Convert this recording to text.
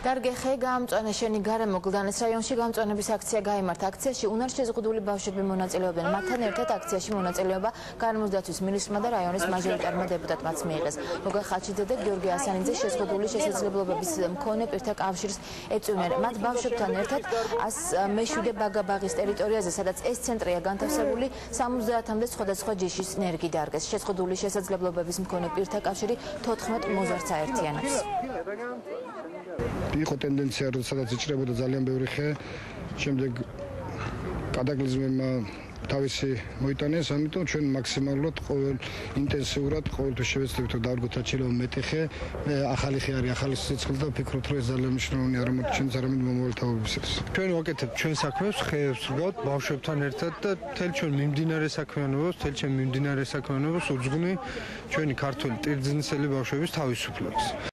Darge გამწვანე შენი გარემო გლდანეს რაიონში გამწვანების აქცია გაიმართა. აქციაში უნარშეზღუდული ბავშვები მონაწილეობენ. მათთან ერთად აქციაში მონაწილეობა გარემოსდაცვის მინისტრმა და რაიონის მაჟორიტარმა დეპუტატმაც მიიღეს. გოგა ხაჩიძე და გიორგი ასანიძე შეზღუდული შესაძლებლობების მქონე პირთა კავშირს ეწვივნენ. მათ ბავშვებთან ერთად 107 ბაგაბაღის ტერიტორიაზე, სადაც ეს ცენტრია განთავსებული, 70-მდე სხვადასხვა ჯიშის ნერგი დარგეს. შეზღუდული შესაძლებლობების მქონე პირთა კავშირი 14 მოზარდს აერთიანებს. იყო ტენდენცია, სადაც იჭრებოდა ძალიან ბევრი ხე, შემდეგ კატაკლიზმებმა თავისი მოიტანეს, ამიტომ ჩვენ მაქსიმალურად ინტენსიურად ყოველთვის შევეცდებით, რომ დავდგოთ საჭირო მეტი ხე, ახალი ხე არის, ახალი სიცხლე და ვფიქრობთ, რომ ეს ძალიან მნიშვნელოვანია არა მარტო ჩვენს, არამედ მომავალ თაობებისთვის. ჩვენ ვაკეთებთ ჩვენ საქმეს, ხეებს ვგავთ ბავშვებთან ერთად და მთელი ჩვენ მიმდინარე საქმიანობას, უძღვნი ჩვენი ქართველი ტირძნისელი ბავშვების თავისუფლებას.